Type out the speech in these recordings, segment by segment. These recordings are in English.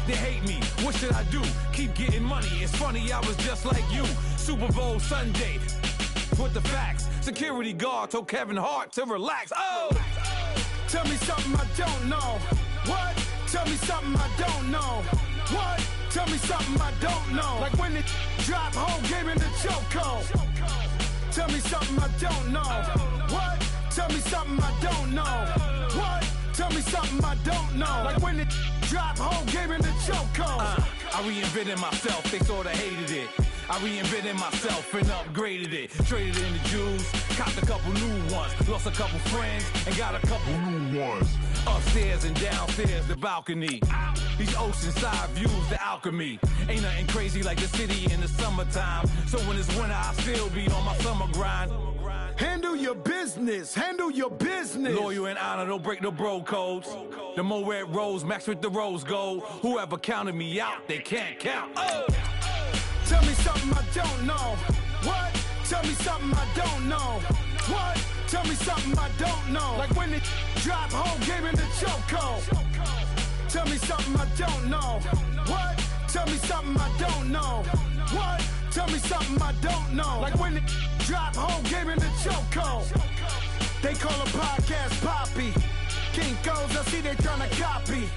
they hate me. What should I do? Keep getting money. It's funny, I was just like you. Super Bowl Sunday. With the facts. Security guard told Kevin Hart to relax. Oh! Tell me something I don't know. What? Tell me something I don't know. What? Tell me something I don't know. Like when it drop whole game in the chokehold. Tell me something I don't know. What? Tell me something I don't know. What? Tell me something I don't know. Like when it drop whole game in the chokehold. I reinvented myself, they sorta hated it. I reinvented myself and upgraded it. Traded in the Jews, copped a couple new ones. Lost a couple friends and got a couple new ones. Upstairs and downstairs, the balcony. These oceanside views, the alchemy. Ain't nothing crazy like the city in the summertime. So when it's winter, I still be on my summer grind. Handle your business, handle your business. Loyal and honor, don't break the bro codes. The more red rose, max with the rose gold. Whoever counted me out, they can't count. Oh! Tell me something I don't know. What? Tell me something I don't know. What? Tell me something I don't know. Like when it drop whole game in the chokehold. Tell me something I don't know. What? Tell me something I don't know. What? Tell me something I don't know. Like when it drop whole game in the chokehold. They call a podcast Poppy. Kinkos, I see they tryna copy.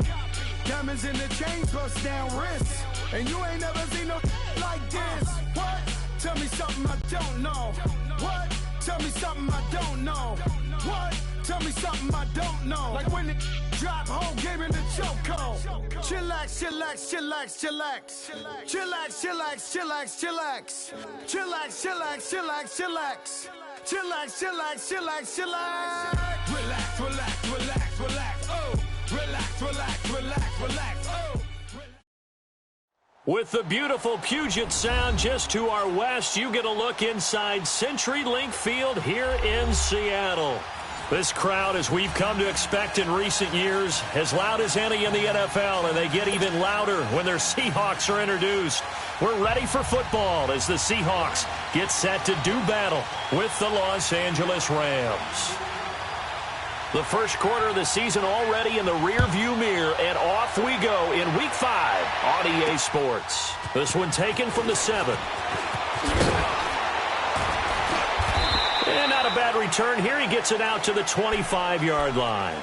Diamonds in the chains, bust down wrists. And you ain't never seen no like this. What? Tell me something I don't know. What? Tell me something I don't know. What? Tell me something I don't know. Like when it drop whole game in the chokehold. Chillax, chillax, chillax, chillax. Chillax, chillax, chillax, chillax. Chillax, chillax, chillax, chillax. Chillax, chillax, chillax, chillax. Relax, relax, relax, relax. Oh, relax, relax, relax, relax. Oh. With the beautiful Puget Sound just to our west, you get a look inside CenturyLink Field here in Seattle. This crowd, as we've come to expect in recent years, as loud as any in the NFL, and they get even louder when their Seahawks are introduced. We're ready for football as the Seahawks get set to do battle with the Los Angeles Rams. The first quarter of the season already in the rearview mirror, and off we go in Week 5 on EA Sports. This one taken from the 7. And not a bad return here. He gets it out to the 25-yard line.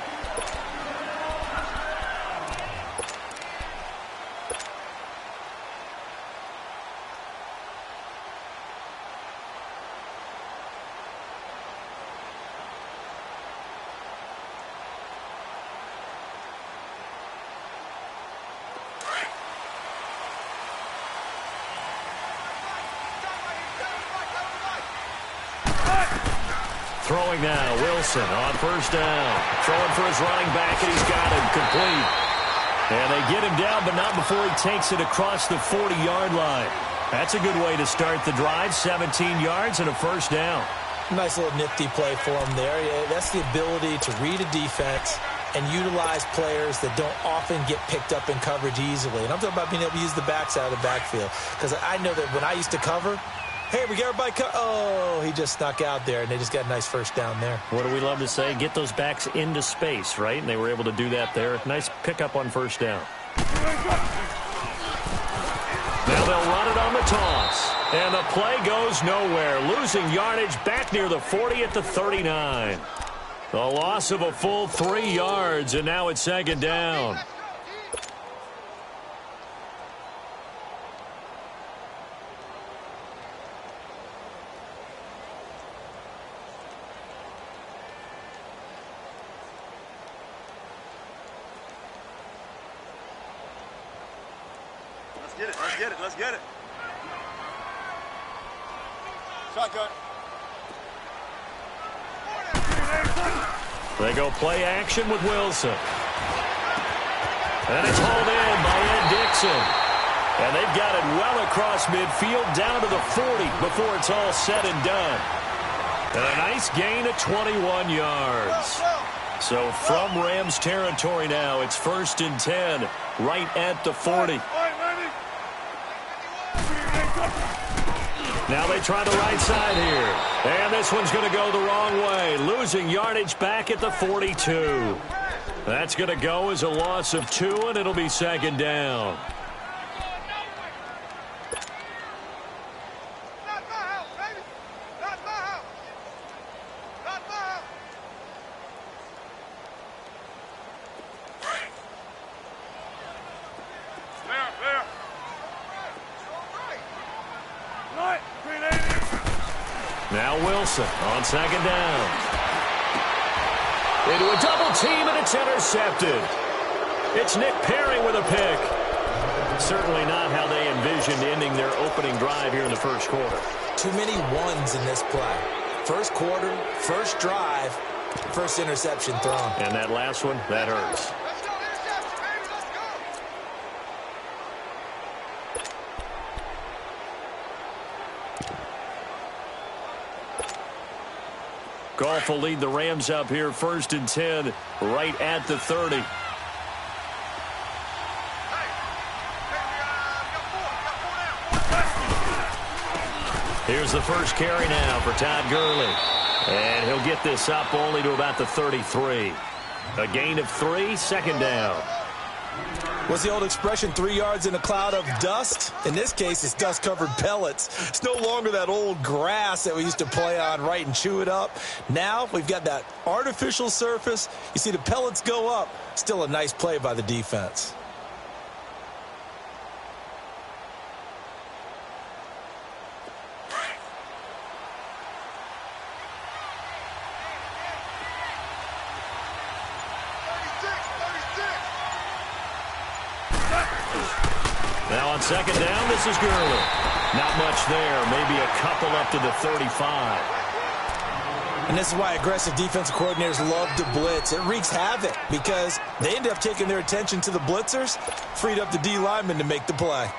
Throwing now, Wilson on first down. Throwing for his running back, and he's got him complete. And they get him down, but not before he takes it across the 40-yard line. That's a good way to start the drive, 17 yards and a first down. Nice little nifty play for him there. Yeah, that's the ability to read a defense and utilize players that don't often get picked up in coverage easily. And I'm talking about being able to use the backs out of the backfield. Because I know that when I used to cover, hey, we got everybody oh, he just snuck out there, and they just got a nice first down there. What do we love to say? Get those backs into space, right? And they were able to do that there. Nice pickup on first down. Now they'll run it on the toss. And the play goes nowhere. Losing yardage back near the 40 at the 39. The loss of a full 3 yards, and now it's second down. Let's get it. Let's get it. Shotgun. They go play action with Wilson. And it's hauled in by Ed Dixon. And they've got it well across midfield down to the 40 before it's all said and done. And a nice gain of 21 yards. So from Rams territory now, it's 1st and 10 right at the 40. Now they try the right side here. And this one's going to go the wrong way. Losing yardage back at the 42. That's going to go as a loss of 2, and it'll be second down. Now Wilson on second down. Into a double team, and it's intercepted. It's Nick Perry with a pick. Certainly not how they envisioned ending their opening drive here in the first quarter. Too many ones in this play. First quarter, first drive, first interception thrown. And that last one, that hurts. Goff will lead the Rams up here, 1st and 10, right at the 30. Here's the first carry now for Todd Gurley. And he'll get this up only to about the 33. A gain of 3, second down. What's the old expression, 3 yards in a cloud of dust? In this case, it's dust-covered pellets. It's no longer that old grass that we used to play on, right, and chew it up. Now we've got that artificial surface. You see the pellets go up. Still a nice play by the defense. Now on second down, this is Gurley. Not much there. Maybe a couple up to the 35. And this is why aggressive defensive coordinators love to blitz. It wreaks havoc because they end up taking their attention to the blitzers, freed up the D lineman to make the play.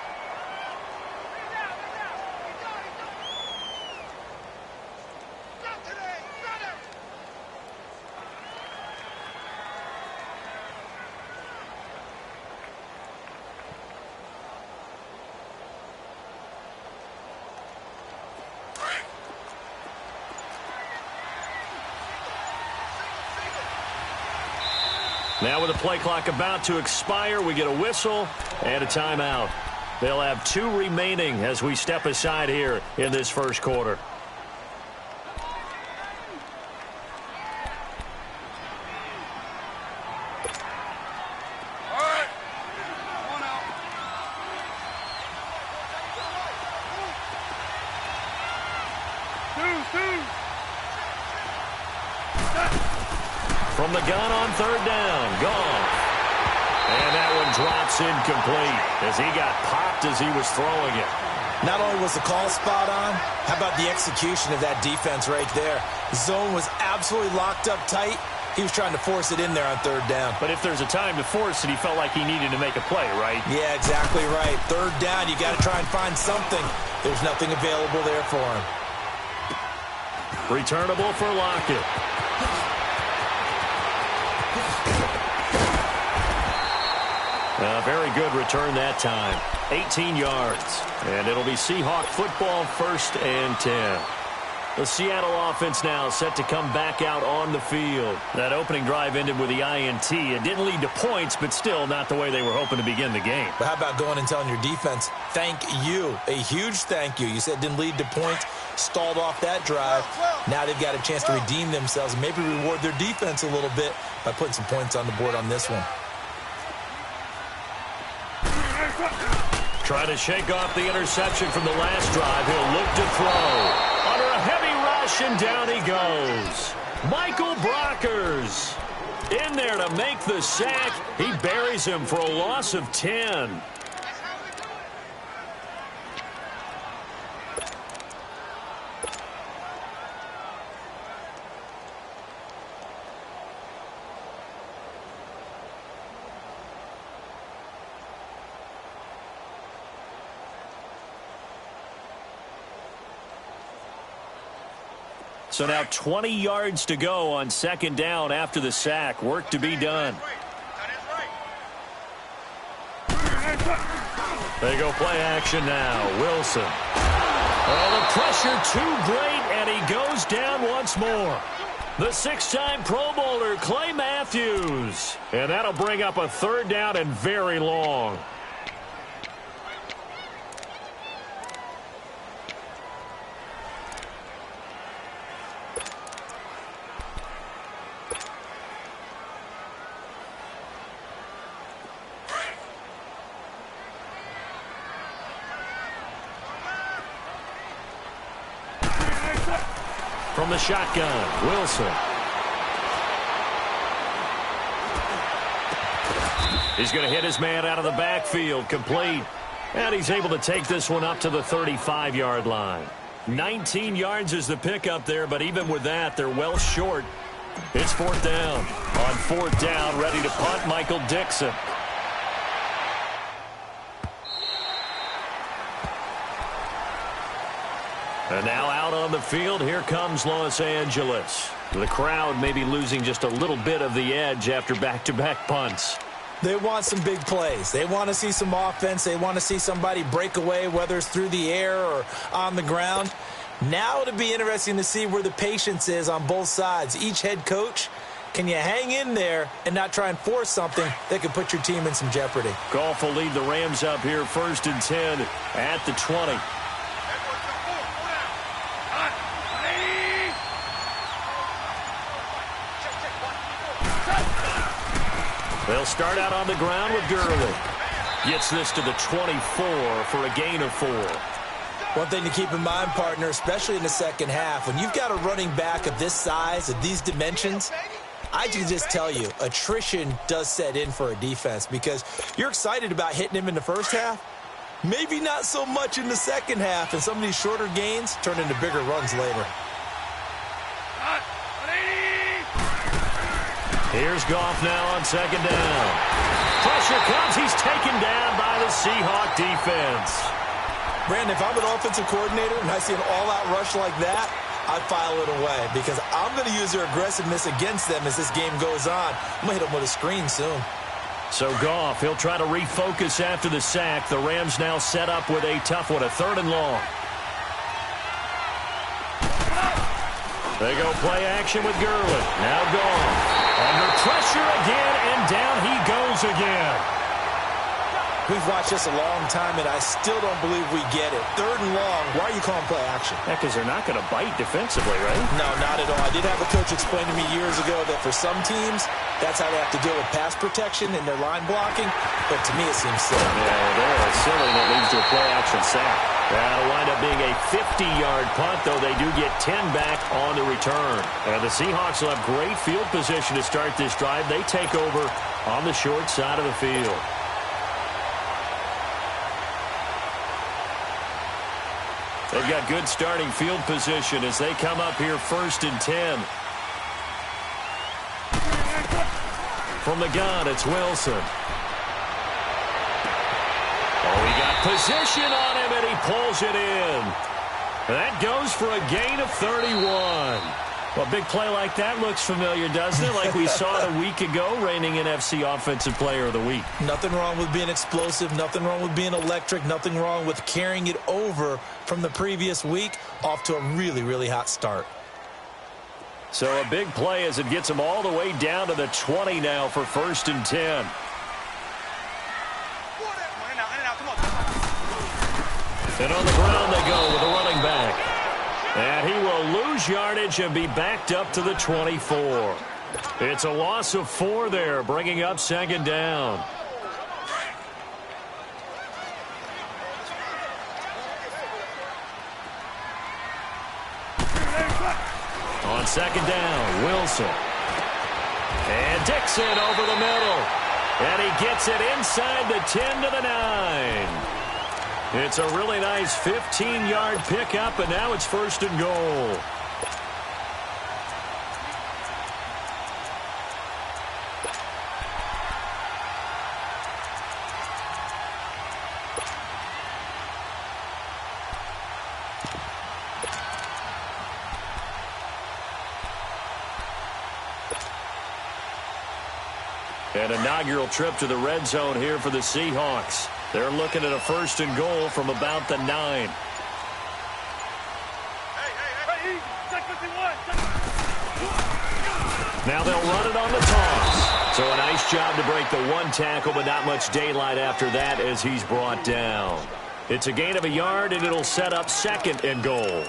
Now with the play clock about to expire, we get a whistle and a timeout. They'll have 2 remaining as we step aside here in this first quarter. From the gun on third down, Goff. And that one drops incomplete as he got popped as he was throwing it. Not only was the call spot on, how about the execution of that defense right there? The zone was absolutely locked up tight. He was trying to force it in there on third down. But if there's a time to force it, he felt like he needed to make a play, right? Yeah, exactly right. Third down, you got to try and find something. There's nothing available there for him. Returnable for Lockett. A very good return that time. 18 yards. And it'll be Seahawk football, 1st and 10. The Seattle offense now set to come back out on the field. That opening drive ended with the INT. It didn't lead to points, but still not the way they were hoping to begin the game. But how about going and telling your defense, thank you, a huge thank you. You said it didn't lead to points, stalled off that drive. Now they've got a chance to redeem themselves and maybe reward their defense a little bit by putting some points on the board on this one. Try to shake off the interception from the last drive. He'll look to throw. Under a heavy rush, and down he goes. Michael Brockers in there to make the sack. He buries him for a loss of 10. So now 20 yards to go on second down after the sack. Work to be done. They go play action now. Wilson. Oh, the pressure too great, and he goes down once more. The six-time Pro Bowler, Clay Matthews. And that'll bring up a third down and very long. From the shotgun, Wilson. He's going to hit his man out of the backfield, complete. And he's able to take this one up to the 35-yard line. 19 yards is the pickup there, but even with that, they're well short. It's fourth down. On fourth down, ready to punt, Michael Dixon. And now out on the field, here comes Los Angeles. The crowd may be losing just a little bit of the edge after back-to-back punts. They want some big plays. They want to see some offense. They want to see somebody break away, whether it's through the air or on the ground. Now it'll be interesting to see where the patience is on both sides. Each head coach, can you hang in there and not try and force something that could put your team in some jeopardy? Goff will lead the Rams up here, 1st and 10 at the 20. They'll start out on the ground with Gurley. Gets this to the 24 for a gain of 4. One thing to keep in mind, partner, especially in the second half, when you've got a running back of this size, of these dimensions, I can just tell you, attrition does set in for a defense because you're excited about hitting him in the first half. Maybe not so much in the second half, and some of these shorter gains turn into bigger runs later. Here's Goff now on second down. Pressure comes. He's taken down by the Seahawk defense. Brandon, if I'm an offensive coordinator and I see an all-out rush like that, I file it away because I'm going to use their aggressiveness against them as this game goes on. I'm going to hit them with a screen soon. So Goff, he'll try to refocus after the sack. The Rams now set up with a tough one, a 3rd and long. They go play action with Gurley. Now Goff. Under pressure again, and down he goes again. We've watched this a long time, and I still don't believe we get it. 3rd and long, why are you calling play action? Yeah, because they're not going to bite defensively, right? No, not at all. I did have a coach explain to me years ago that for some teams, that's how they have to deal with pass protection and their line blocking. But to me, it seems silly. Yeah, they're silly, and it leads to a play action sack. That'll wind up being a 50-yard punt, though they do get 10 back on the return. And the Seahawks will have great field position to start this drive. They take over on the short side of the field. They've got good starting field position as they come up here 1st and 10. From the gun, it's Wilson. Oh, he got position on him, and he pulls it in. That goes for a gain of 31. Well, a big play like that looks familiar, doesn't it? Like we saw it a week ago, reigning NFC Offensive Player of the Week. Nothing wrong with being explosive. Nothing wrong with being electric. Nothing wrong with carrying it over from the previous week off to a really, really hot start. So a big play as it gets them all the way down to the 20 now for 1st and 10. And on the ground they go with a running back. And he will lose yardage and be backed up to the 24. It's a loss of 4 there, bringing up 2nd down. On 2nd down, Wilson. And Dixon over the middle. And he gets it inside the 10 to the 9. It's a really nice 15-yard pickup, and now it's 1st and goal. An inaugural trip to the red zone here for the Seahawks. They're looking at a 1st and goal from about the 9. Now they'll run it on the toss. So a nice job to break the one tackle, but not much daylight after that as he's brought down. It's a gain of a yard, and it'll set up 2nd and goal.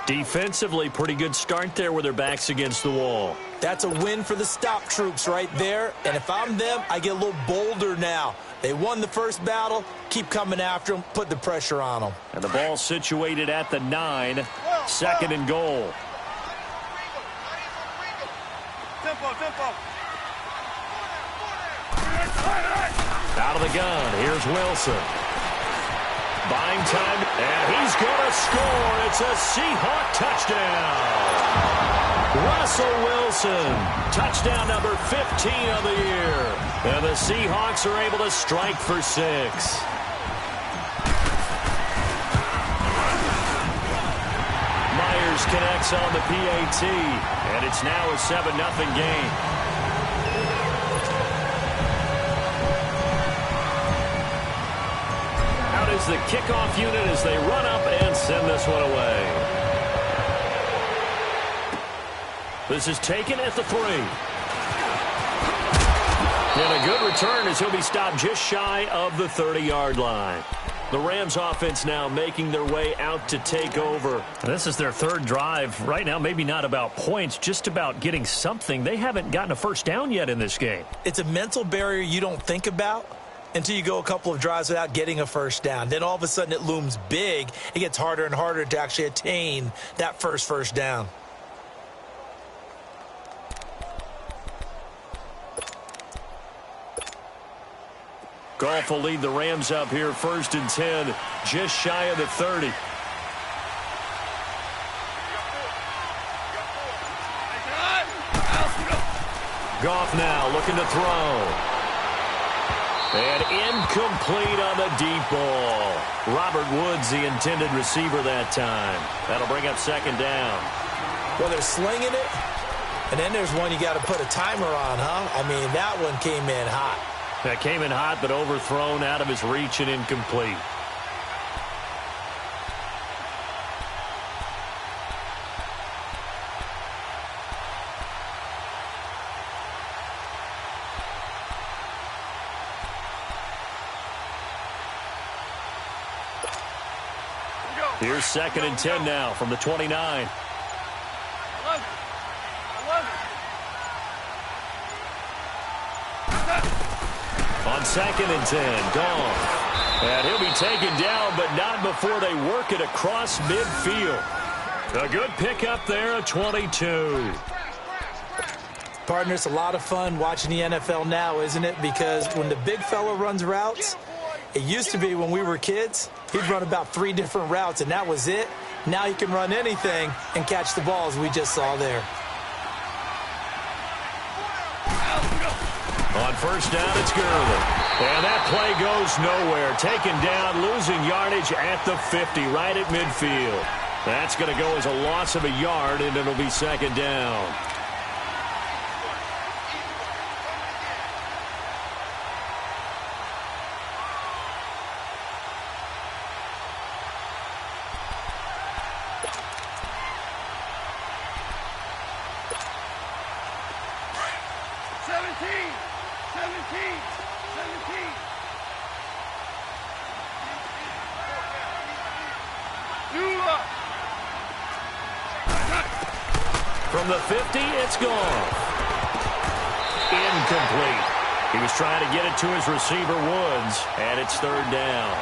Defensively, pretty good start there with their backs against the wall. That's a win for the stop troops right there. And if I'm them, I get a little bolder now. They won the first battle. Keep coming after them. Put the pressure on them. And the ball situated at the 9. 2nd and goal. Tempo. Out of the gun. Here's Wilson. Buying time, and he's going to score. It's a Seahawk touchdown. Russell Wilson, touchdown number 15 of the year. And the Seahawks are able to strike for 6. Myers connects on the PAT, and it's now a 7-0 game. Is the kickoff unit as they run up and send this one away. This is taken at the 3. And a good return as he'll be stopped just shy of the 30-yard line. The Rams offense now making their way out to take over. This is their 3rd drive. Right now, maybe not about points, just about getting something. They haven't gotten a first down yet in this game. It's a mental barrier you don't think about until you go a couple of drives without getting a first down. Then all of a sudden it looms big. It gets harder and harder to actually attain that first down. Goff will lead the Rams up here 1st and 10, just shy of the 30. Goff now looking to throw. And incomplete on the deep ball. Robert Woods, the intended receiver that time. That'll bring up 2nd down. Well, they're slinging it, and then there's one you got to put a timer on, huh? I mean, that one came in hot. That came in hot, but overthrown out of his reach and incomplete. Here's 2nd and 10 now from the 29. On 2nd and 10, Goff. And he'll be taken down, but not before they work it across midfield. A good pickup there at 22. Partner, it's a lot of fun watching the NFL now, isn't it? Because when the big fella runs routes, it used to be when we were kids, he'd run about 3 different routes, and that was it. Now he can run anything and catch the balls we just saw there. On 1st down, it's Gurley. And that play goes nowhere. Taken down, losing yardage at the 50, right at midfield. That's going to go as a loss of a yard, and it'll be 2nd down. From the 50, it's gone. Incomplete. He was trying to get it to his receiver, Woods, and it's 3rd down.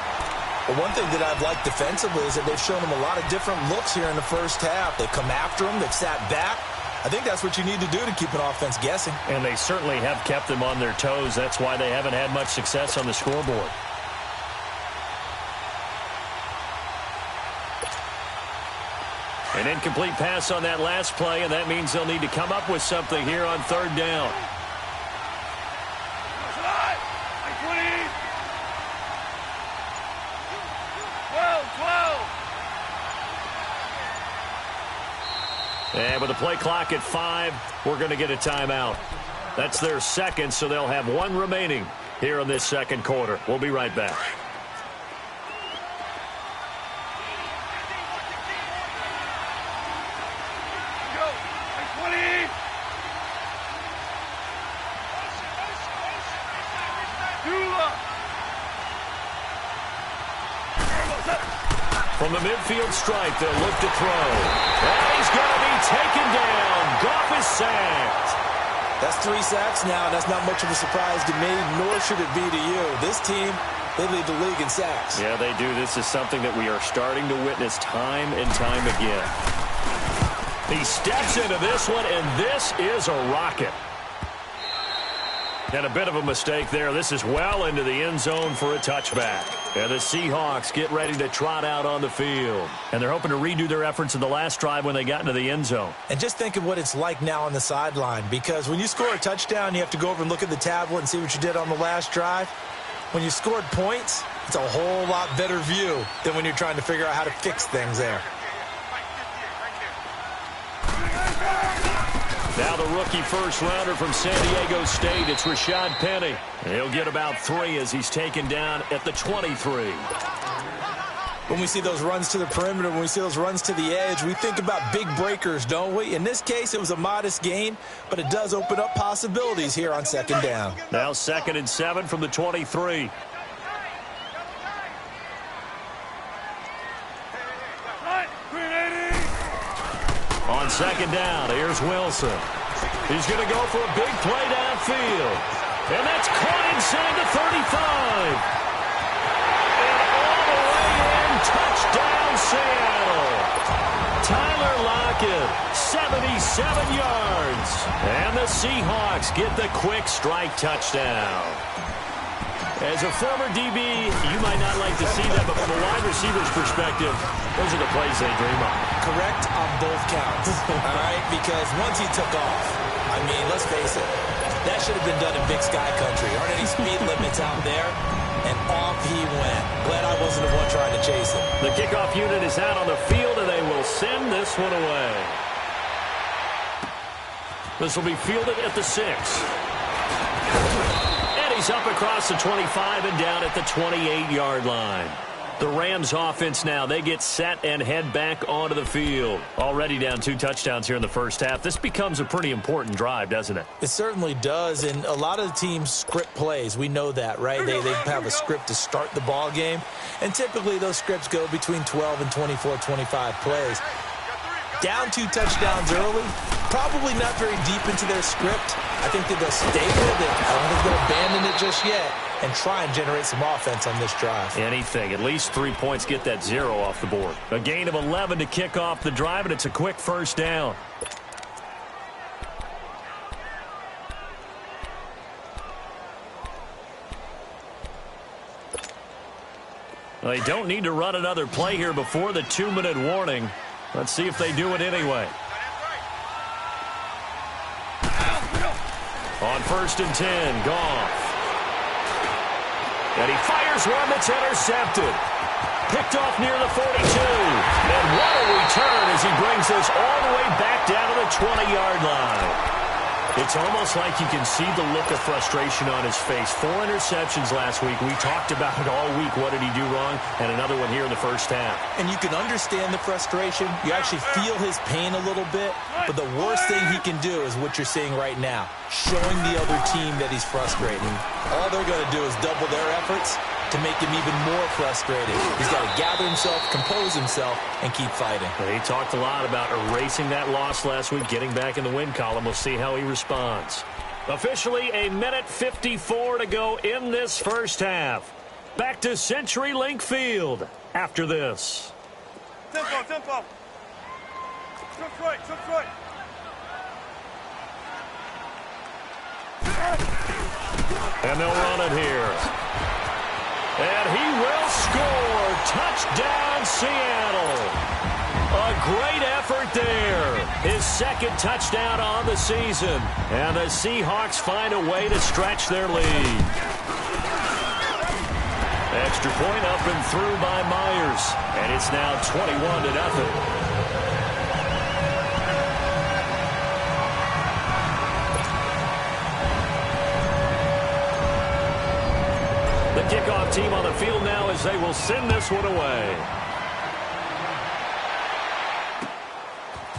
Well, one thing that I've liked defensively is that they've shown him a lot of different looks here in the first half. They've come after him. They've sat back. I think that's what you need to do to keep an offense guessing. And they certainly have kept them on their toes. That's why they haven't had much success on the scoreboard. An incomplete pass on that last play, and that means they'll need to come up with something here on 3rd down. And with the play clock at 5, we're going to get a timeout. That's their 2nd, so they'll have 1 remaining here in this 2nd quarter. We'll be right back. From the midfield stripe, they'll look to throw. And he's going to be taken down. Goff is sacked. That's 3 sacks now. That's not much of a surprise to me, nor should it be to you. This team, they lead the league in sacks. Yeah, they do. This is something that we are starting to witness time and time again. He steps into this one, and this is a rocket. And a bit of a mistake there. This is well into the end zone for a touchback. And the Seahawks get ready to trot out on the field. And they're hoping to redo their efforts in the last drive when they got into the end zone. And just think of what it's like now on the sideline, because when you score a touchdown, you have to go over and look at the tablet and see what you did on the last drive. When you scored points, it's a whole lot better view than when you're trying to figure out how to fix things there. Now the rookie first-rounder from San Diego State, it's Rashad Penny. He'll get about 3 as he's taken down at the 23. When we see those runs to the perimeter, when we see those runs to the edge, we think about big breakers, don't we? In this case, it was a modest gain, but it does open up possibilities here on second down. Now 2nd and 7 from the 23. On second down, here's Wilson. He's going to go for a big play downfield. And that's caught inside the 35. And all the way in, touchdown Seattle. Tyler Lockett, 77 yards. And the Seahawks get the quick strike touchdown. As a former DB, you might not like to see that, but from a wide receiver's perspective, those are the plays they dream of. Correct on both counts, all right? Because once he took off, I mean, let's face it, that should have been done in Big Sky Country. Aren't any speed limits out there? And off he went. Glad I wasn't the one trying to chase him. The kickoff unit is out on the field, and they will send this one away. This will be fielded at the 6. He's up across the 25 and down at the 28-yard line. The Rams offense now, they get set and head back onto the field. Already down 2 touchdowns here in the first half. This becomes a pretty important drive, doesn't it? It certainly does, and a lot of the teams script plays. We know that, right? They have a script to start the ball game, and typically those scripts go between 12 and 24, 25 plays. Down 2 touchdowns early, probably not very deep into their script. I think that they'll stay with it. I don't think they'll abandon it just yet and try and generate some offense on this drive. Anything. At least 3 points, get that 0 off the board. A gain of 11 to kick off the drive, and it's a quick first down. Well, they don't need to run another play here before the 2-minute warning. Let's see if they do it anyway. On 1st and 10, Goff. And he fires one that's intercepted. Picked off near the 42. And what a return as he brings this all the way back down to the 20-yard line. It's almost like you can see the look of frustration on his face. 4 interceptions last week. We talked about it all week. What did he do wrong? And another one here in the first half. And you can understand the frustration. You actually feel his pain a little bit. But the worst thing he can do is what you're seeing right now, showing the other team that he's frustrated. All they're going to do is double their efforts to make him even more frustrated. He's got to gather himself, compose himself, and keep fighting. He talked a lot about erasing that loss last week, getting back in the win column. We'll see how he responds. Officially, 1:54 to go in this first half. Back to CenturyLink Field after this. Tempo, tempo. Took right, took right. And they'll run it here. And he will score. Touchdown, Seattle. A great effort there. His 2nd touchdown on the season. And the Seahawks find a way to stretch their lead. Extra point up and through by Myers. And it's now 21-0. The kickoff team on the field now as they will send this one away.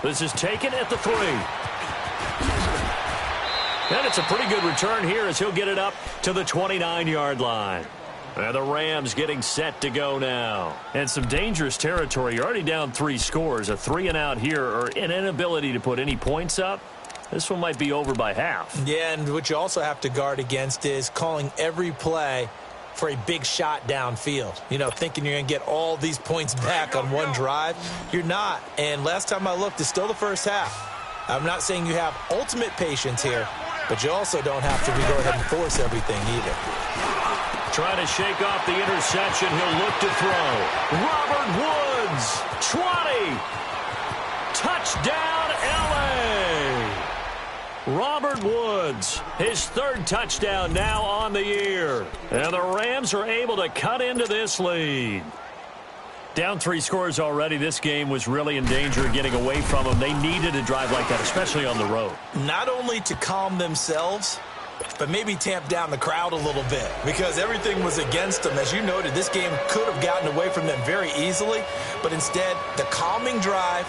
This is taken at the 3. And it's a pretty good return here as he'll get it up to the 29-yard line. And the Rams getting set to go now. And some dangerous territory. You're already down 3 scores. A 3-and-out here or an inability to put any points up. This one might be over by half. Yeah, and what you also have to guard against is calling every play for a big shot downfield. You know, thinking you're going to get all these points back on one drive. You're not. And last time I looked, it's still the first half. I'm not saying you have ultimate patience here, but you also don't have to go ahead and force everything either. Trying to shake off the interception. He'll look to throw. Robert Woods, 20. Touchdown, L.A. Robert Woods, his 3rd touchdown now on the year. And the Rams are able to cut into this lead. Down 3 scores already. This game was really in danger of getting away from them. They needed a drive like that, especially on the road. Not only to calm themselves, but maybe tamp down the crowd a little bit because everything was against them. As you noted, this game could have gotten away from them very easily, but instead, the calming drive,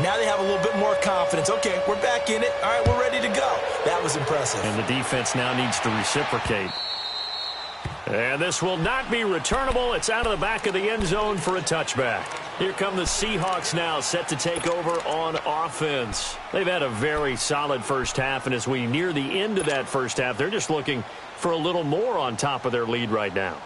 now they have a little bit more confidence. Okay, we're back in it. All right, we're ready to go. That was impressive. And the defense now needs to reciprocate. And this will not be returnable. It's out of the back of the end zone for a touchback. Here come the Seahawks now, set to take over on offense. They've had a very solid first half, and as we near the end of that first half, they're just looking for a little more on top of their lead right now.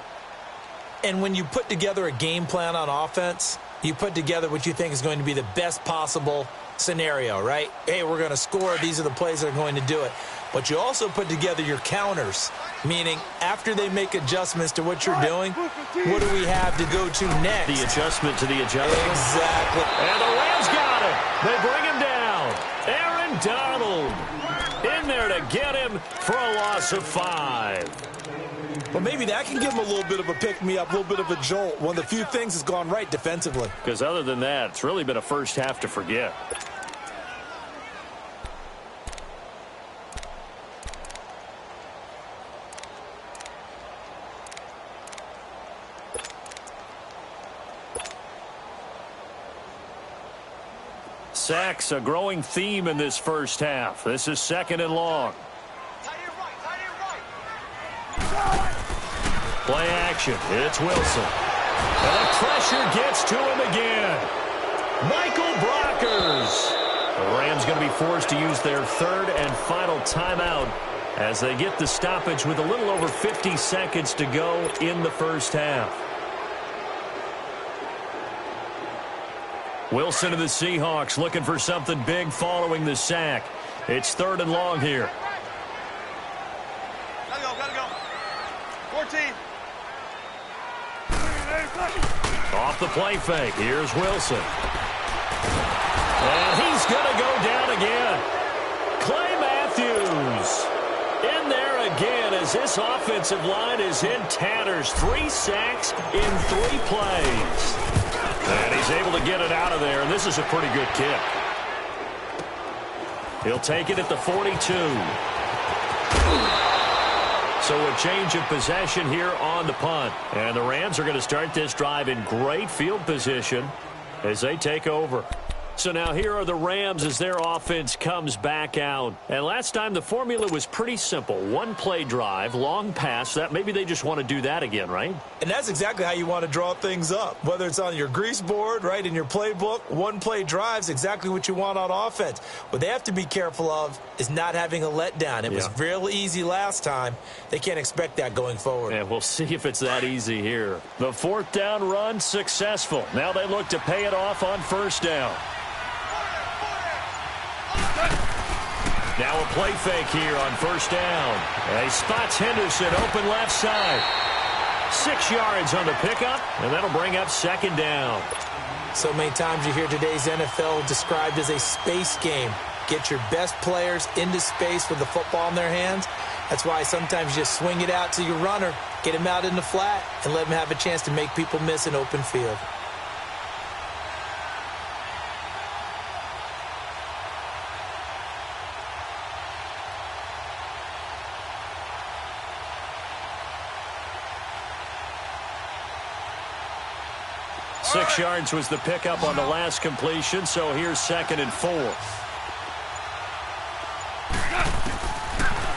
And when you put together a game plan on offense, you put together what you think is going to be the best possible scenario, right? Hey, we're going to score. These are the plays that are going to do it. But you also put together your counters, meaning after they make adjustments to what you're doing, what do we have to go to next? The adjustment to the adjustment. Exactly. And the Rams got it. They bring him down. Aaron Donald in there to get him for a loss of 5. Well, maybe that can give him a little bit of a pick-me-up, a little bit of a jolt. One of the few things that's gone right defensively. Because other than that, it's really been a first half to forget. Sacks, a growing theme in this first half. This is 2nd and long. Play action. It's Wilson. And the pressure gets to him again. Michael Brockers. The Rams going to be forced to use their 3rd and final timeout as they get the stoppage with a little over 50 seconds to go in the first half. Wilson of the Seahawks looking for something big following the sack. It's 3rd and long here. Gotta go. 14. Off the play fake. Here's Wilson. And he's going to go down again. Clay Matthews in there again as this offensive line is in tatters. 3 sacks in 3 plays. And he's able to get it out of there, and this is a pretty good kick. He'll take it at the 42. So a change of possession here on the punt. And the Rams are going to start this drive in great field position as they take over. So now here are the Rams as their offense comes back out. And last time the formula was pretty simple. 1-play drive, long pass. That maybe they just want to do that again, right? And that's exactly how you want to draw things up. Whether it's on your grease board, right, in your playbook, 1-play drive's exactly what you want on offense. What they have to be careful of is not having a letdown. It was real easy last time. They can't expect that going forward. And we'll see if it's that easy here. The 4th down run successful. Now they look to pay it off on 1st down. Now a play fake here on 1st down. And he spots Henderson open left side. 6 yards on the pickup, and that'll bring up 2nd down. So many times you hear today's NFL described as a space game. Get your best players into space with the football in their hands. That's why sometimes you just swing it out to your runner, get him out in the flat, and let him have a chance to make people miss an open field. Six yards was the pickup on the last completion, so here's 2nd and 4.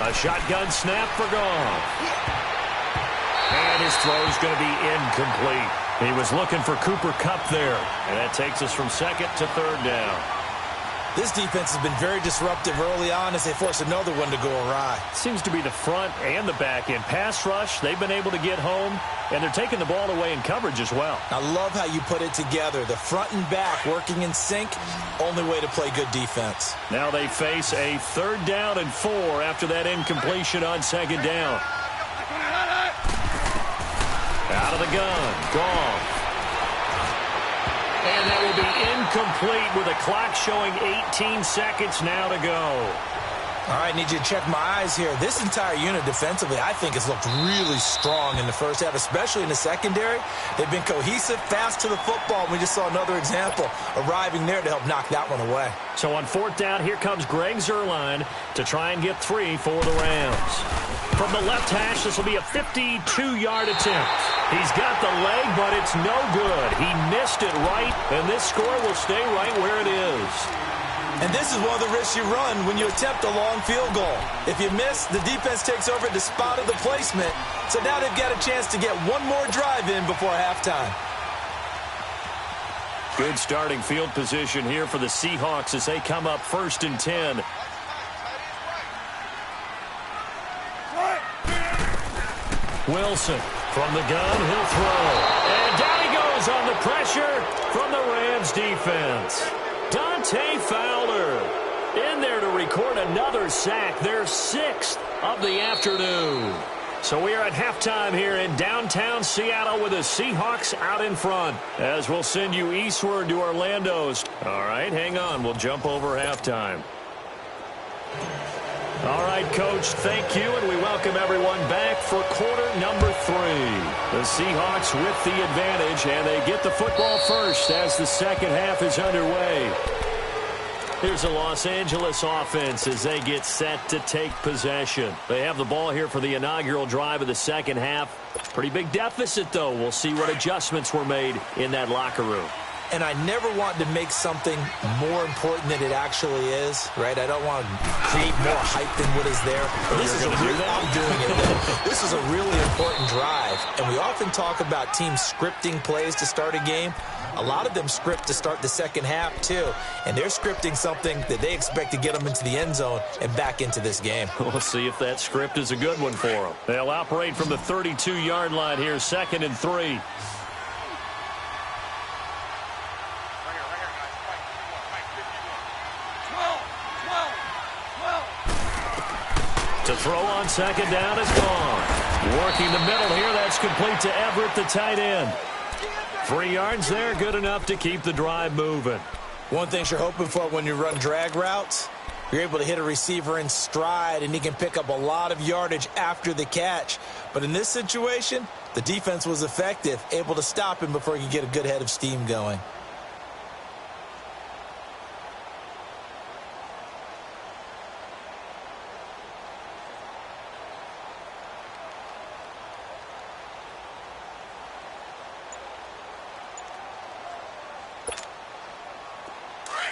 A shotgun snap for Goff. And his throw is going to be incomplete. He was looking for Cooper Kupp there. And that takes us from second to third down. This defense has been very disruptive early on as they force another one to go awry. Seems to be the front and the back end. Pass rush, they've been able to get home, and they're taking the ball away in coverage as well. I love how you put it together. The front and back working in sync, only way to play good defense. Now they face a 3rd down and 4 after that incompletion on 2nd down. Out of the gun, Goff. And that will be incomplete with a clock showing 18 seconds now to go. All right, need you to check my eyes here. This entire unit defensively, I think, has looked really strong in the first half, especially in the secondary. They've been cohesive, fast to the football. We just saw another example arriving there to help knock that one away. So on 4th down, here comes Greg Zuerlein to try and get 3 for the Rams. From the left hash, this will be a 52-yard attempt. He's got the leg, but it's no good. He missed it right, and this score will stay right where it is. And this is one of the risks you run when you attempt a long field goal. If you miss, the defense takes over at the spot of the placement. So now they've got a chance to get one more drive in before halftime. Good starting field position here for the Seahawks as they come up 1st and 10. Wilson from the gun, he'll throw. And down he goes on the pressure from the Rams defense. Dante Fowler in there to record another sack, their 6th of the afternoon. So we are at halftime here in downtown Seattle with the Seahawks out in front. As we'll send you eastward to Orlando's. All right, hang on. We'll jump over halftime. All right, Coach, thank you, and we welcome everyone back for quarter number 3. The Seahawks with the advantage, and they get the football first as the second half is underway. Here's the Los Angeles offense as they get set to take possession. They have the ball here for the inaugural drive of the second half. Pretty big deficit, though. We'll see what adjustments were made in that locker room. And I never want to make something more important than it actually is, right? I don't want to create more hype than what is there. This is I'm doing it. This is a really important drive, and we often talk about teams scripting plays to start a game. A lot of them script to start the second half, too, and they're scripting something that they expect to get them into the end zone and back into this game. We'll see if that script is a good one for them. They'll operate from the 32-yard line here, 2nd and 3. To throw on 2nd down is gone. Working the middle here, that's complete to Everett, the tight end. 3 yards there, good enough to keep the drive moving. One thing you're hoping for when you run drag routes, you're able to hit a receiver in stride, and he can pick up a lot of yardage after the catch. But in this situation, the defense was effective, able to stop him before he could get a good head of steam going.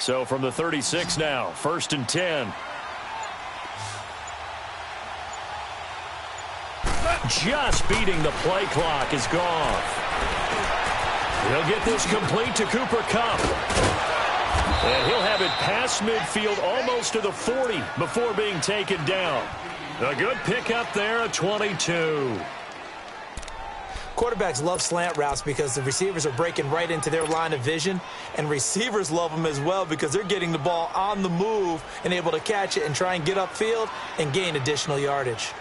So from the 36 now, 1st and 10. Just beating the play clock is Goff. He'll get this complete to Cooper Kupp. And he'll have it past midfield almost to the 40 before being taken down. A good pickup there at 22. Quarterbacks love slant routes because the receivers are breaking right into their line of vision, and receivers love them as well because they're getting the ball on the move and able to catch it and try and get upfield and gain additional yardage.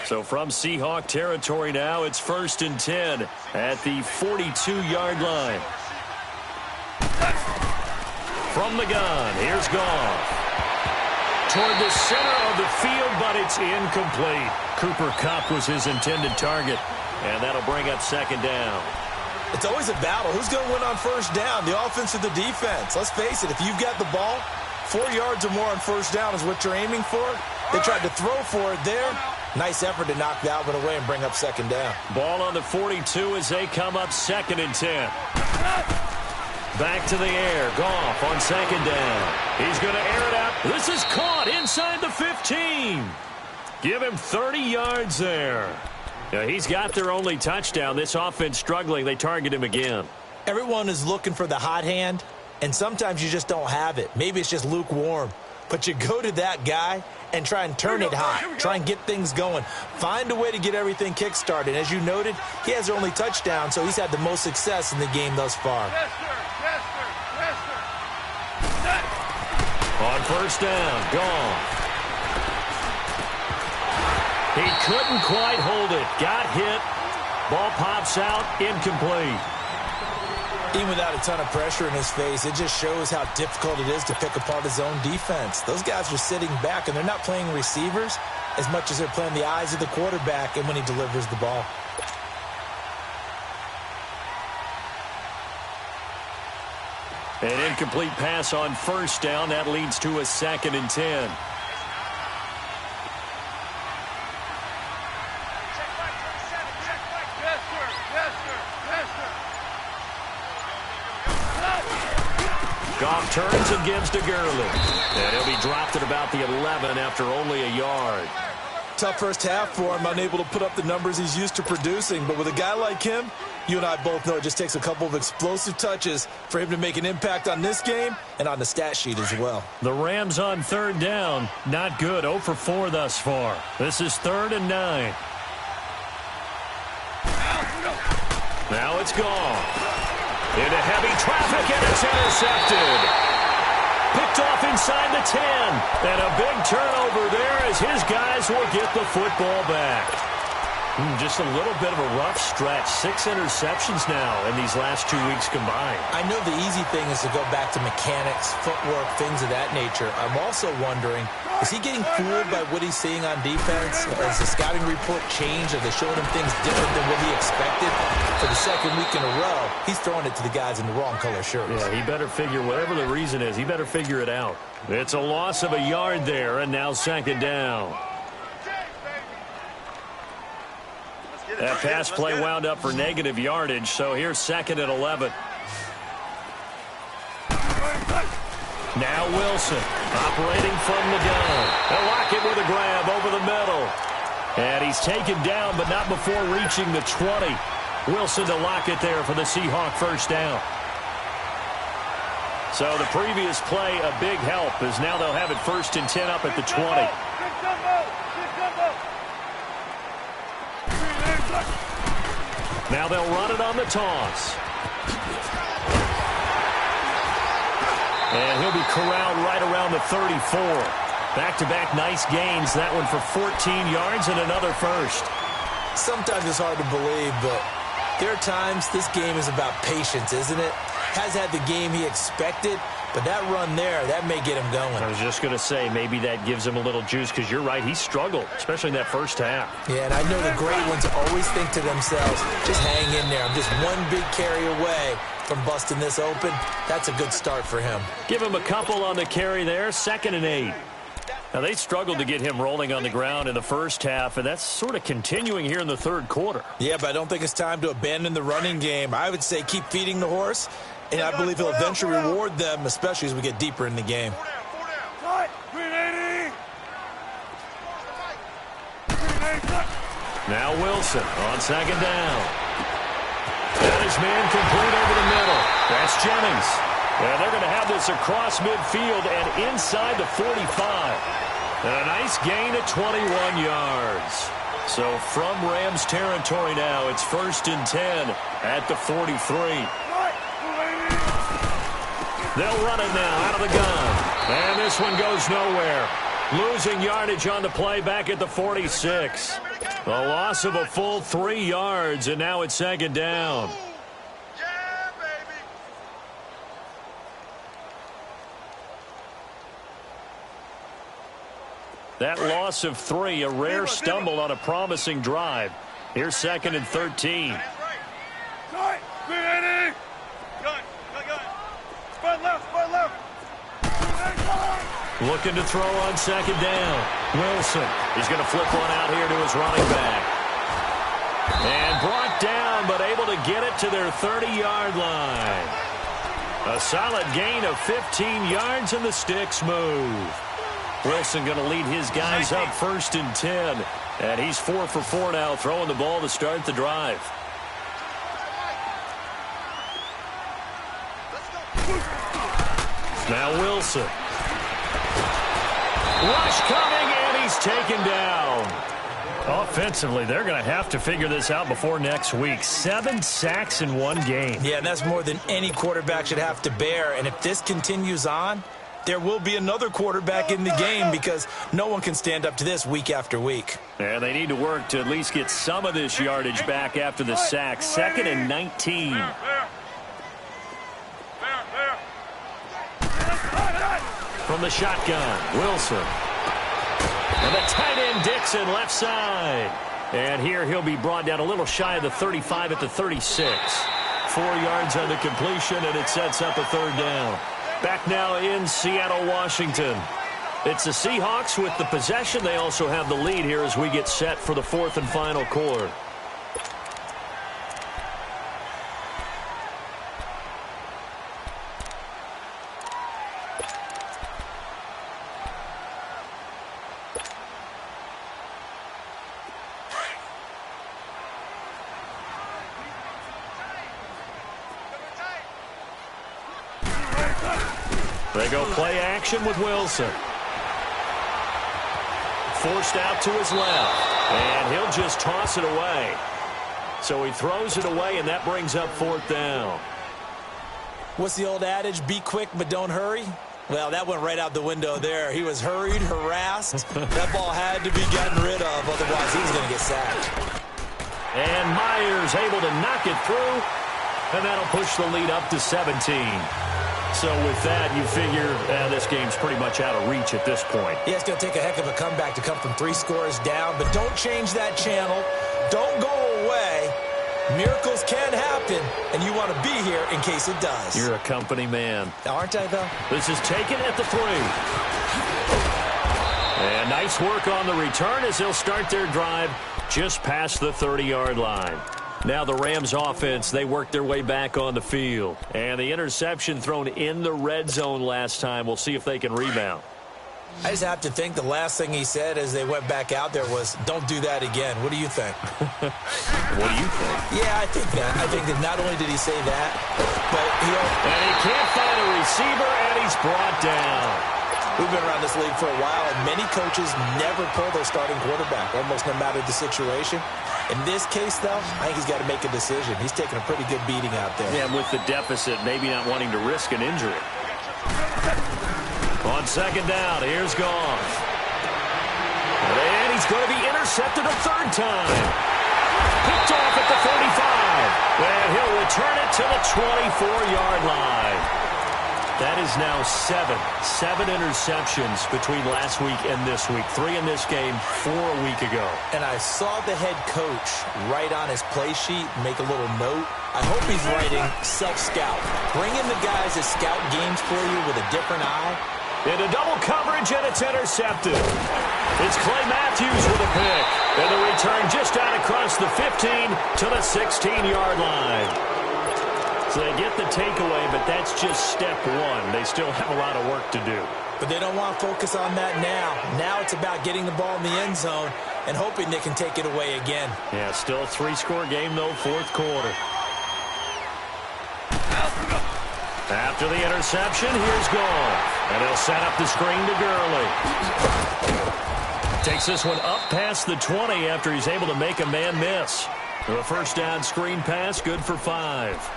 So from Seahawk territory now, it's 1st and 10 at the 42-yard line. From the gun, here's Goff. Toward the center of the field, but it's incomplete. Cooper Kupp was his intended target, and that'll bring up 2nd down. It's always a battle. Who's going to win on 1st down, the offense or the defense? Let's face it, if you've got the ball, 4 yards or more on 1st down is what you're aiming for. They tried to throw for it there. Nice effort to knock that one away and bring up 2nd down. Ball on the 42 as they come up 2nd and 10. Back to the air. Goff on 2nd down. He's going to air it out This is caught inside the 15. Give him 30 yards there. He's got their only touchdown. This offense struggling. They target him again. Everyone is looking for the hot hand, and sometimes you just don't have it. Maybe it's just lukewarm. But you go to that guy and try and turn it hot. Try and get things going. Find a way to get everything kick-started. As you noted, he has their only touchdown, so he's had the most success in the game thus far. Yes, sir. Yes, sir. Yes, sir. On first down, gone. He couldn't quite hold it. Got hit. Ball pops out, incomplete. Even without a ton of pressure in his face, it just shows how difficult it is to pick apart his own defense. Those guys are sitting back, and they're not playing receivers as much as they're playing the eyes of the quarterback and when he delivers the ball. An incomplete pass on first down. That leads to a 2nd and 10. Goff turns and gives to Gurley. And he'll be dropped at about the 11 after only a yard. Tough first half for him, unable to put up the numbers he's used to producing. But with a guy like him, you and I both know it just takes a couple of explosive touches for him to make an impact on this game and on the stat sheet as well. The Rams on third down. Not good. 0 for 4 thus far. This is 3rd and 9. Now it's gone. Into heavy traffic, and it's intercepted. Picked off inside the 10. And a big turnover there as his guys will get the football back. Just a little bit of a rough stretch. 6 interceptions now in these last 2 weeks combined. I know the easy thing is to go back to mechanics, footwork, things of that nature. I'm also wondering, is he getting fooled by what he's seeing on defense? Has the scouting report changed? Are they showing him things different than what he expected? For the second week in a row, he's throwing it to the guys in the wrong color shirts. Yeah, he better figure, whatever the reason is, he better figure it out. It's a loss of a yard there, and now 2nd down. That pass play wound up for negative yardage, so here's 2nd and 11. Now Wilson, operating from the gun. They'll lock it with a grab over the middle. And he's taken down, but not before reaching the 20. Wilson to lock it there for the Seahawk first down. So the previous play, a big help, as now they'll have it 1st and 10 up at the 20. Now they'll run it on the toss. And he'll be corralled right around the 34. Back-to-back nice gains. That one for 14 yards and another first. Sometimes it's hard to believe, but there are times this game is about patience, isn't it? Has had the game he expected, but that run there, that may get him going. I was just going to say, maybe that gives him a little juice, because you're right, he struggled, especially in that first half. Yeah, and I know the great ones always think to themselves, just hang in there. I'm just one big carry away from busting this open. That's a good start for him. Give him a couple on the carry there, 2nd and 8. Now, they struggled to get him rolling on the ground in the first half, and that's sort of continuing here in the third quarter. Yeah, but I don't think it's time to abandon the running game. I would say keep feeding the horse, and I believe he'll eventually reward them, especially as we get deeper in the game. Now Wilson on 2nd down. Got his man complete over the middle. That's Jennings. And they're going to have this across midfield and inside the 45. And a nice gain of 21 yards. So from Rams territory now, it's 1st and 10 at the 43. They'll run it now out of the gun. And this one goes nowhere. Losing yardage on the play back at the 46. A loss of a full 3 yards, and now it's 2nd down. That loss of 3, a rare stumble on a promising drive. Here's 2nd and 13. Looking to throw on 2nd down. Wilson. He's going to flip one out here to his running back. And brought down, but able to get it to their 30-yard line. A solid gain of 15 yards, and the sticks move. Wilson going to lead his guys up 1st and 10. And he's 4 for 4 now, throwing the ball to start the drive. Now Wilson. Rush coming, and he's taken down. Offensively, they're going to have to figure this out before next week. 7 sacks in one game. Yeah, and that's more than any quarterback should have to bear. And if this continues on, there will be another quarterback in the game because no one can stand up to this week after week. And they need to work to at least get some of this yardage back after the sack. 2nd and 19. From the shotgun, Wilson. And the tight end, Dixon, left side. And here he'll be brought down a little shy of the 35 at the 36. 4 yards on the completion, and it sets up a 3rd down. Back now in Seattle, Washington. It's the Seahawks with the possession. They also have the lead here as we get set for the 4th and final quarter. They go play action with Wilson. Forced out to his left. And he'll just toss it away. So he throws it away, and that brings up 4th down. What's the old adage? Be quick, but don't hurry? Well, that went right out the window there. He was hurried, harassed. That ball had to be gotten rid of, otherwise he was going to get sacked. And Myers able to knock it through. And that'll push the lead up to 17. So with that, you figure this game's pretty much out of reach at this point. Yeah, it's going to take a heck of a comeback to come from 3 scores down, but don't change that channel. Don't go away. Miracles can happen, and you want to be here in case it does. You're a company man. Aren't I, though? This is taken at the 3. And nice work on the return as they'll start their drive just past the 30-yard line. Now the Rams offense, they work their way back on the field. And the interception thrown in the red zone last time. We'll see if they can rebound. I just have to think the last thing he said as they went back out there was, don't do that again. What do you think? What do you think? Yeah, I think that. I think that not only did he say that, but and he can't find a receiver, and he's brought down. We've been around this league for a while, and many coaches never pull their starting quarterback, almost no matter the situation. In this case, though, I think he's got to make a decision. He's taking a pretty good beating out there. Yeah, with the deficit, maybe not wanting to risk an injury. On 2nd down, here's Goff. And he's going to be intercepted a 3rd time. Picked off at the 45. And he'll return it to the 24-yard line. That is now 7 interceptions between last week and this week. 3 in this game, 4 a week ago. And I saw the head coach write on his play sheet, make a little note. I hope he's writing self-scout. Bring in the guys that scout games for you with a different eye. Into double coverage, and it's intercepted. It's Clay Matthews with a pick. And the return just out across the 15 to the 16-yard line. So they get the takeaway, but that's just step 1. They still have a lot of work to do. But they don't want to focus on that now. Now it's about getting the ball in the end zone and hoping they can take it away again. Yeah, still a 3-score game, though, 4th quarter. After the interception, here's Goff. And he'll set up the screen to Gurley. Takes this one up past the 20 after he's able to make a man miss. The 1st down screen pass, good for 5.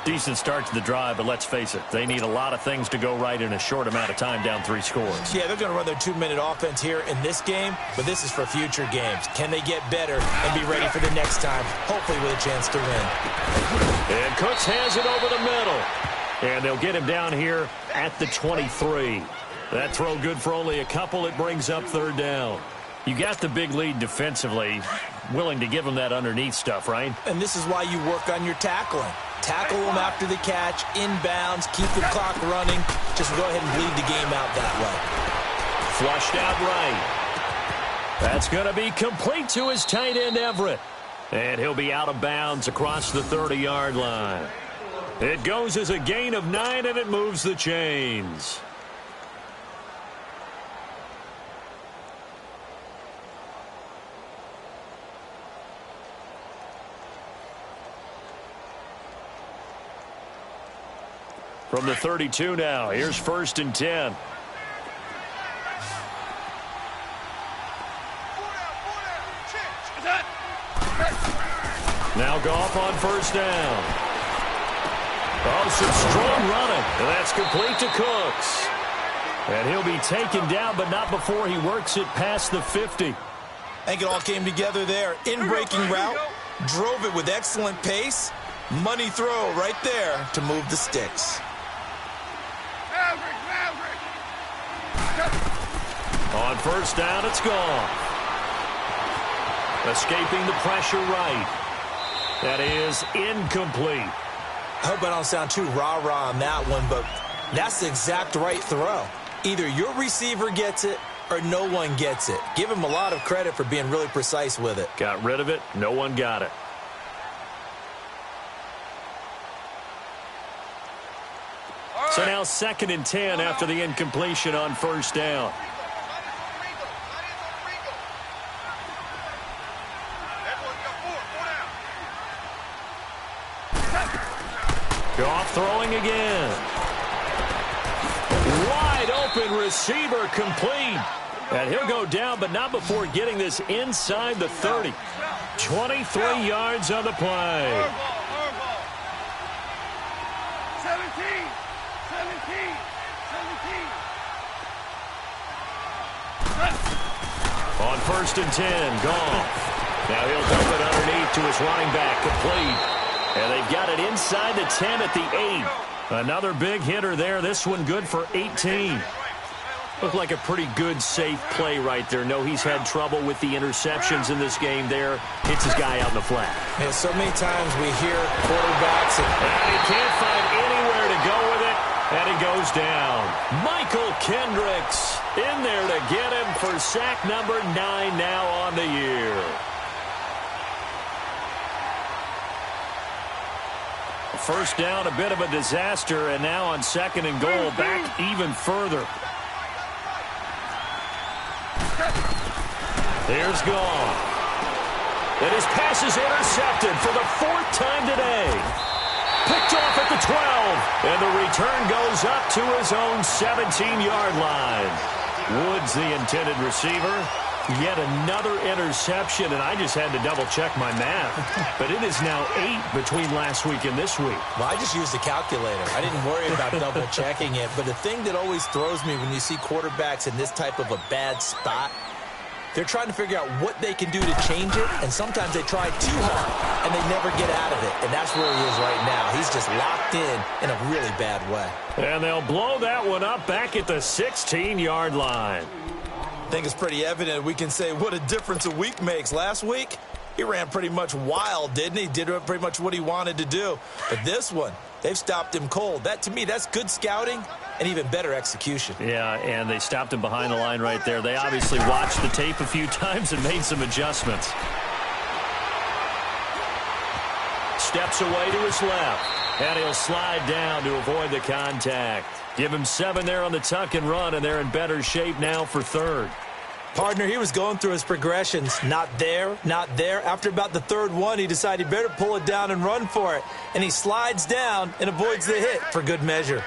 Decent start to the drive, but let's face it, they need a lot of things to go right in a short amount of time, down 3 scores. Yeah, they're going to run their 2-minute offense here in this game, but this is for future games. Can they get better and be ready for the next time, hopefully with a chance to win? And Cooks has it over the middle. And they'll get him down here at the 23. That throw good for only a couple. It brings up 3rd down. You got the big lead defensively, willing to give them that underneath stuff, right? And this is why you work on your tackling. Tackle them after the catch, inbounds, keep the clock running. Just go ahead and bleed the game out that way. Flushed out right. That's going to be complete to his tight end, Everett. And he'll be out of bounds across the 30-yard line. It goes as a gain of 9, and it moves the chains. From the 32 now, here's 1st and 10. Now Goff on 1st down. Oh, some strong running. And that's complete to Cooks. And he'll be taken down, but not before he works it past the 50. I think it all came together there. In-breaking route, drove it with excellent pace. Money throw right there to move the sticks. On 1st down, it's gone. Escaping the pressure right. That is incomplete. I hope I don't sound too rah-rah on that one, but that's the exact right throw. Either your receiver gets it or no one gets it. Give him a lot of credit for being really precise with it. Got rid of it. No one got it. So now 2nd and 10 after the incompletion on 1st down. Goff throwing again. Wide open receiver complete. And he'll go down, but not before getting this inside the 30. 23 yards on the play. 17. On 1st and 10, Goff. Now he'll dump it underneath to his running back, complete. And they've got it inside the 10 at the 8. Another big hitter there. This one good for 18. Looked like a pretty good, safe play right there. No, he's had trouble with the interceptions in this game there. Hits his guy out in the flat. And so many times we hear quarterbacks. And he can't find anywhere to go with it. And he goes down. Michael Kendricks in there to get him for sack number 9 now on the year. First down, a bit of a disaster, and now on 2nd and goal, back even further. There's Goff. And his pass is intercepted for the 4th time today. Picked off at the 12, and the return goes up to his own 17-yard line. Woods, the intended receiver. Yet another interception, and I just had to double-check my math. But it is now 8 between last week and this week. Well, I just used a calculator. I didn't worry about double-checking it. But the thing that always throws me when you see quarterbacks in this type of a bad spot, they're trying to figure out what they can do to change it, and sometimes they try too hard, and they never get out of it. And that's where he is right now. He's just locked in a really bad way. And they'll blow that one up back at the 16-yard line. I think it's pretty evident we can say what a difference a week makes. Last week, he ran pretty much wild, didn't he? Did pretty much what he wanted to do. But this one, they've stopped him cold. That, to me, that's good scouting and even better execution. Yeah, and they stopped him behind the line right there. They obviously watched the tape a few times and made some adjustments. Steps away to his left, and he'll slide down to avoid the contact. Give him 7 there on the tuck and run, and they're in better shape now for 3rd. Partner, he was going through his progressions. Not there, not there. After about the 3rd one, he decided he better pull it down and run for it. And he slides down and avoids the hit for good measure.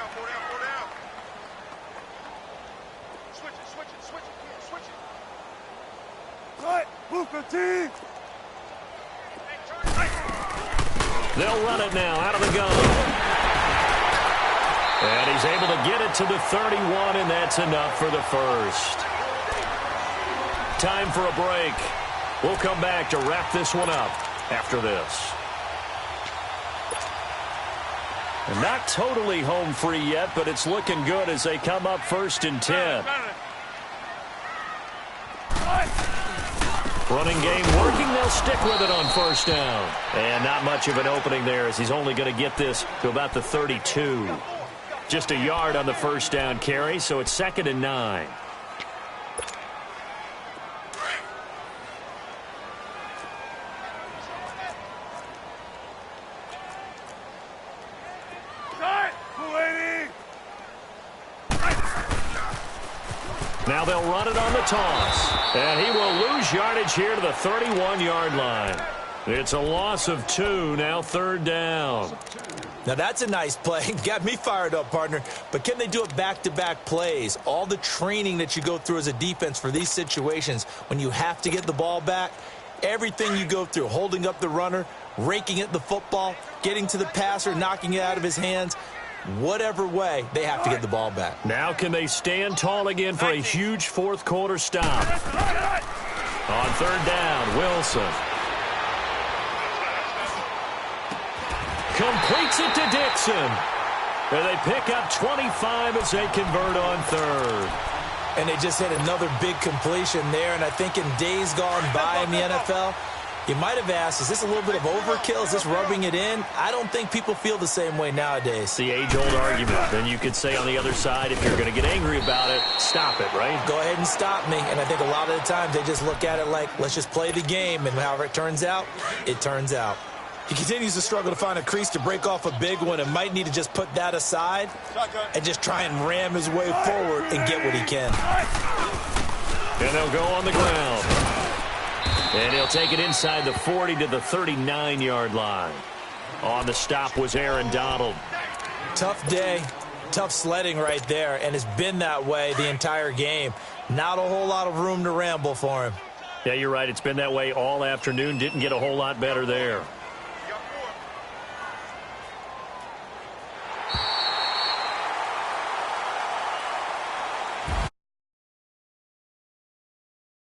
They'll run it now out of the gun. And he's able to get it to the 31, and that's enough for the first. Time for a break. We'll come back to wrap this one up after this. And not totally home free yet, but it's looking good as they come up 1st and 10. Running game working. They'll stick with it on 1st down. And not much of an opening there as he's only going to get this to about the 32. Just a yard on the 1st down carry, so it's 2nd and 9. Now they'll run it on the toss. And he will lose yardage here to the 31-yard line. It's a loss of 2, now 3rd down. Now, that's a nice play. Got me fired up, partner. But can they do it back-to-back plays? All the training that you go through as a defense for these situations, when you have to get the ball back, everything you go through, holding up the runner, raking at the football, getting to the passer, knocking it out of his hands, whatever way, they have to get the ball back. Now can they stand tall again for a huge fourth-quarter stop? On 3rd down, Wilson. Completes it to Dixon. And they pick up 25 as they convert on 3rd. And they just hit another big completion there. And I think in days gone by in the NFL, you might have asked, is this a little bit of overkill? Is this rubbing it in? I don't think people feel the same way nowadays. It's the age-old argument. Then you could say on the other side, if you're going to get angry about it, stop it, right? Go ahead and stop me. And I think a lot of the times they just look at it like, let's just play the game. And however it turns out, it turns out. He continues to struggle to find a crease to break off a big one and might need to just put that aside and just try and ram his way forward and get what he can. And they'll go on the ground. And he'll take it inside the 40 to the 39-yard line. On the stop was Aaron Donald. Tough day, tough sledding right there, and it's been that way the entire game. Not a whole lot of room to ramble for him. Yeah, you're right. It's been that way all afternoon. Didn't get a whole lot better there.